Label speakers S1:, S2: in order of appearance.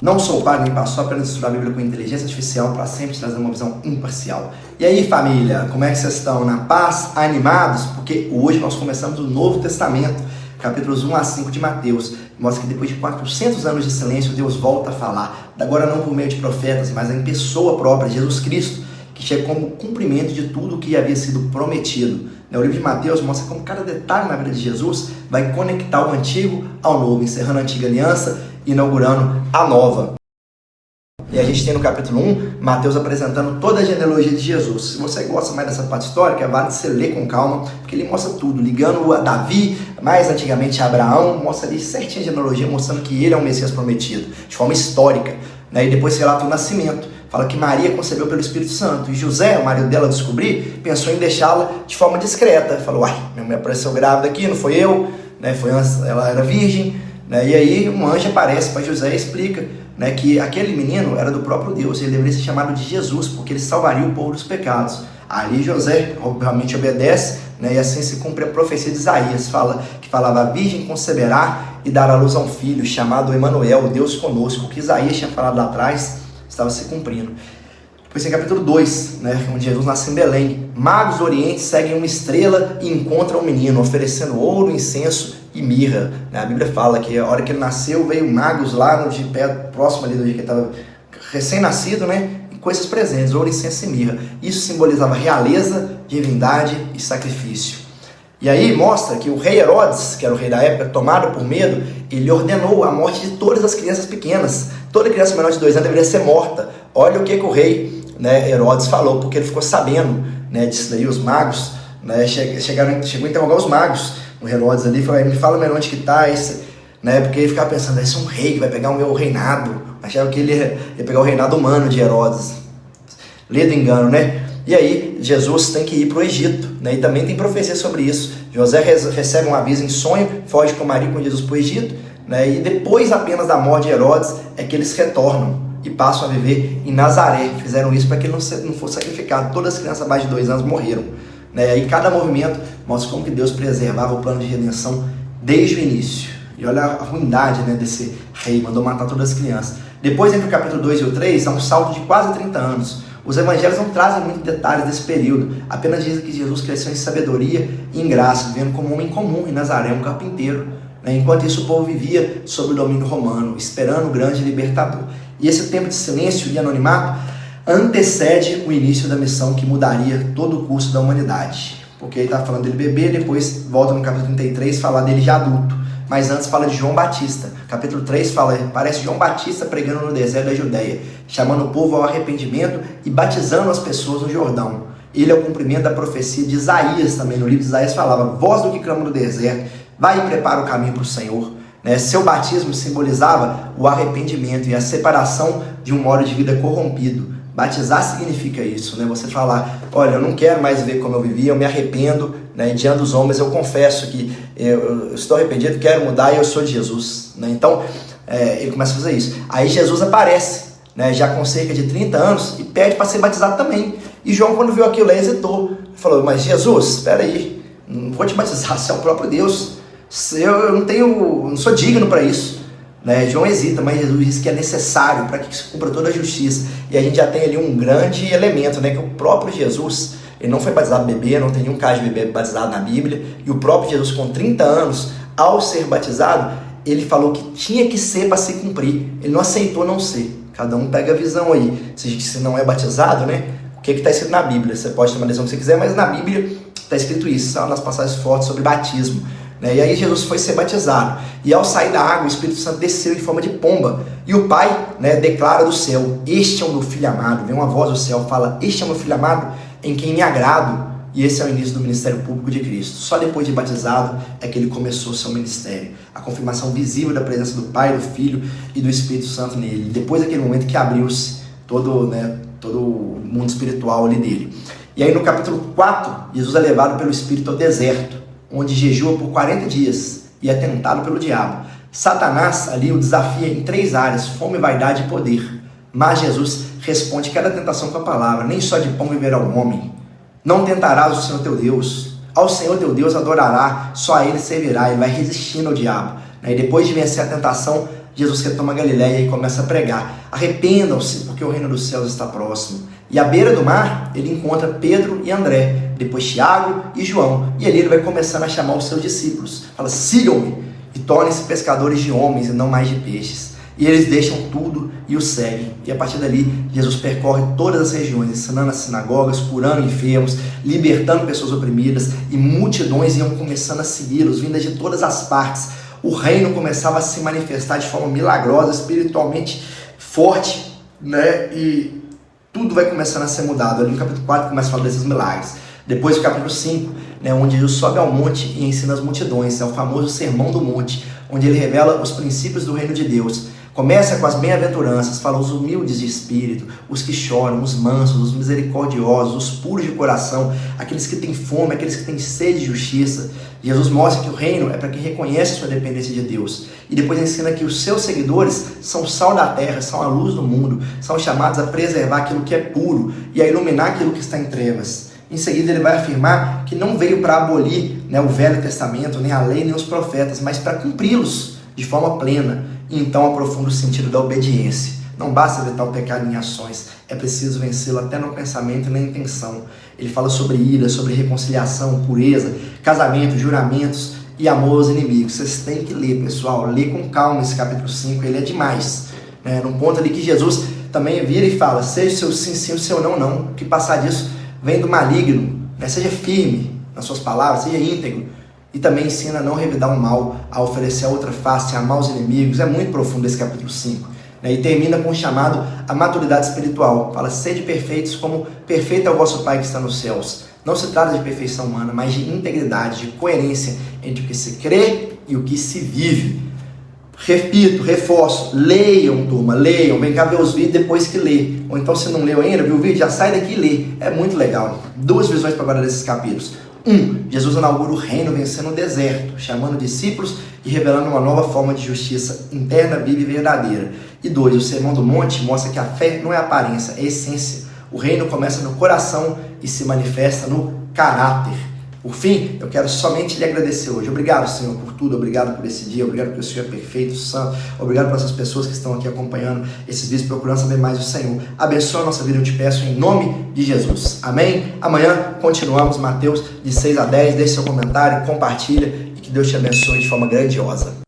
S1: Não sou padre nem pastor, apenas estudo a Bíblia com inteligência artificial para sempre trazer uma visão imparcial. E aí, família, como é que vocês estão? Na paz? Animados? Porque hoje nós começamos o Novo Testamento, capítulos 1 a 5 de Mateus. Mostra que depois de 400 anos de silêncio, Deus volta a falar. Agora não por meio de profetas, mas em pessoa própria, Jesus Cristo, que chega como cumprimento de tudo o que havia sido prometido. O livro de Mateus mostra como cada detalhe na vida de Jesus vai conectar o antigo ao novo, encerrando a antiga aliança e inaugurando a nova. E a gente tem no capítulo 1, Mateus apresentando toda a genealogia de Jesus. Se você gosta mais dessa parte histórica, vale você ler com calma, porque ele mostra tudo, ligando a Davi, mais antigamente a Abraão, mostra ali certinha a genealogia, mostrando que ele é o Messias prometido, de forma histórica. E depois relata o nascimento. Fala que Maria concebeu pelo Espírito Santo. E José, o marido dela, descobrir, pensou em deixá-la de forma discreta. Falou, minha mulher apareceu grávida aqui, não foi eu, foi antes, ela era virgem. E aí um anjo aparece para José e explica que aquele menino era do próprio Deus. Ele deveria ser chamado de Jesus, porque ele salvaria o povo dos pecados. Ali José, obviamente, obedece, e assim se cumpre a profecia de Isaías, que falava, a virgem conceberá e dará à luz a um filho, chamado Emanuel, o Deus conosco. O que Isaías tinha falado lá atrás estava se cumprindo. Depois em capítulo 2, onde Jesus nasce em Belém, magos do Oriente seguem uma estrela e encontram um menino, oferecendo ouro, incenso e mirra. A Bíblia fala que a hora que ele nasceu, veio magos lá no de pé, próximo ali do dia que ele estava recém-nascido, e com esses presentes, ouro, incenso e mirra. Isso simbolizava realeza, divindade e sacrifício. E aí mostra que o rei Herodes, que era o rei da época, tomado por medo, ele ordenou a morte de todas as crianças pequenas. Toda criança menor de 2 anos deveria ser morta. Olha o que o rei Herodes falou, porque ele ficou sabendo disso daí. Os magos chegou a interrogar os magos. O Herodes ali falou, me fala melhor onde que está esse, porque ele ficava pensando, esse é um rei que vai pegar o meu reinado. Achava que ele ia pegar o reinado humano de Herodes. Lê do engano, E aí, Jesus tem que ir para o Egito, e também tem profecia sobre isso. José recebe um aviso em sonho, foge com Maria e com Jesus para o Egito, e depois apenas da morte de Herodes é que eles retornam e passam a viver em Nazaré. Fizeram isso para que ele não fosse sacrificado. Todas as crianças abaixo de 2 anos morreram. E cada movimento mostra como que Deus preservava o plano de redenção desde o início. E olha a ruindade desse rei, mandou matar todas as crianças. Depois, entre o capítulo 2 e o 3, há um salto de quase 30 anos. Os evangelhos não trazem muitos detalhes desse período, apenas dizem que Jesus cresceu em sabedoria e em graça, vivendo como um homem comum em Nazaré, um carpinteiro. Enquanto isso, o povo vivia sob o domínio romano, esperando o grande libertador. E esse tempo de silêncio e anonimato antecede o início da missão que mudaria todo o curso da humanidade. Porque ele está falando dele bebê, depois volta no capítulo 33 falar dele já adulto. Mas antes fala de João Batista. Capítulo 3 parece João Batista pregando no deserto da Judeia, chamando o povo ao arrependimento e batizando as pessoas no Jordão. Ele é o cumprimento da profecia de Isaías também. No livro de Isaías falava, voz do que clama no deserto, vai e prepara o caminho para o Senhor. Seu batismo simbolizava o arrependimento e a separação de um modo de vida corrompido. Batizar significa isso, Você falar, olha, eu não quero mais viver como eu vivia, eu me arrependo, diante dos homens eu confesso que eu estou arrependido, quero mudar e eu sou de Jesus, Então, ele começa a fazer isso. Aí Jesus aparece, já com cerca de 30 anos e pede para ser batizado também. E João, quando viu aquilo, hesitou. Falou, mas Jesus, espera aí, não vou te batizar, você é o próprio Deus, eu não sou digno para isso. João hesita, mas Jesus diz que é necessário para que se cumpra toda a justiça. E a gente já tem ali um grande elemento, que o próprio Jesus, ele não foi batizado bebê, não tem nenhum caso de bebê batizado na Bíblia. E o próprio Jesus, com 30 anos, ao ser batizado, ele falou que tinha que ser para se cumprir. Ele não aceitou não ser. Cada um pega a visão aí. Se não é batizado, o que está escrito na Bíblia? Você pode tomar a decisão que você quiser, mas na Bíblia está escrito isso. São nas passagens fortes sobre batismo. E aí Jesus foi ser batizado. E ao sair da água, o Espírito Santo desceu em forma de pomba. E o Pai declara do céu, este é o meu Filho amado. Vem uma voz do céu, fala, este é o meu Filho amado, em quem me agrado. E esse é o início do ministério público de Cristo. Só depois de batizado é que ele começou o seu ministério. A confirmação visível da presença do Pai, do Filho e do Espírito Santo nele. Depois daquele momento que abriu-se todo o mundo espiritual ali dele. E aí no capítulo 4, Jesus é levado pelo Espírito ao deserto, onde jejua por 40 dias e é tentado pelo diabo. Satanás ali o desafia em 3 áreas, fome, vaidade e poder. Mas Jesus responde cada tentação com a palavra, nem só de pão viverá o homem. Não tentarás o Senhor teu Deus. Ao Senhor teu Deus adorará, só a Ele servirá. Ele vai resistindo ao diabo. E depois de vencer a tentação, Jesus retoma a Galileia e começa a pregar: arrependam-se, porque o reino dos céus está próximo. E à beira do mar, ele encontra Pedro e André, depois Tiago e João, e ali ele vai começando a chamar os seus discípulos. Fala: sigam-me e tornem-se pescadores de homens e não mais de peixes. E eles deixam tudo e o seguem. E a partir dali, Jesus percorre todas as regiões, ensinando nas sinagogas, curando enfermos, libertando pessoas oprimidas, e multidões iam começando a segui-los, vindas de todas as partes. O reino começava a se manifestar de forma milagrosa, espiritualmente forte, né? E tudo vai começando a ser mudado. Ali no capítulo 4 começa a falar desses milagres. Depois do capítulo 5, né, onde Jesus sobe ao monte e ensina as multidões, é o famoso Sermão do Monte, onde ele revela os princípios do reino de Deus. Começa com as bem-aventuranças, fala os humildes de espírito, os que choram, os mansos, os misericordiosos, os puros de coração, aqueles que têm fome, aqueles que têm sede de justiça. Jesus mostra que o reino é para quem reconhece sua dependência de Deus. E depois ensina que os seus seguidores são o sal da terra, são a luz do mundo, são chamados a preservar aquilo que é puro e a iluminar aquilo que está em trevas. Em seguida ele vai afirmar que não veio para abolir, né, o Velho Testamento, nem a lei, nem os profetas, mas para cumpri-los de forma plena. E então aprofunda o sentido da obediência. Não basta evitar o pecado em ações, é preciso vencê-lo até no pensamento e na intenção. Ele fala sobre ira, sobre reconciliação, pureza, casamento, juramentos e amor aos inimigos. Vocês têm que ler, pessoal. Lê com calma esse capítulo 5, ele é demais. Num ponto ali que Jesus também vira e fala: seja o seu sim, sim, o seu não, não. O que passar disso vem do maligno. Seja firme nas suas palavras, seja íntegro. E também ensina a não revidar o mal, a oferecer a outra face, a amar os inimigos. É muito profundo esse capítulo 5. E termina com o chamado à maturidade espiritual. Fala: sede perfeitos como perfeito é o vosso Pai que está nos céus. Não se trata de perfeição humana, mas de integridade, de coerência entre o que se crê e o que se vive. Repito, reforço, leiam, turma, leiam. Vem cá ver os vídeos depois que lê. Ou então, se não leu ainda, viu o vídeo, já sai daqui e lê. É muito legal. 2 visões para agora desses capítulos. 1. Jesus inaugura o reino vencendo o deserto, chamando discípulos e revelando uma nova forma de justiça interna, viva e verdadeira. E 2. O Sermão do Monte mostra que a fé não é aparência, é essência. O reino começa no coração e se manifesta no caráter. Por fim, eu quero somente lhe agradecer hoje. Obrigado, Senhor, por tudo. Obrigado por esse dia. Obrigado porque o Senhor é perfeito, santo. Obrigado por essas pessoas que estão aqui acompanhando esses vídeos, procurando saber mais do Senhor. Abençoa a nossa vida, eu te peço, em nome de Jesus. Amém? Amanhã continuamos Mateus de 6 a 10. Deixe seu comentário, compartilha e que Deus te abençoe de forma grandiosa.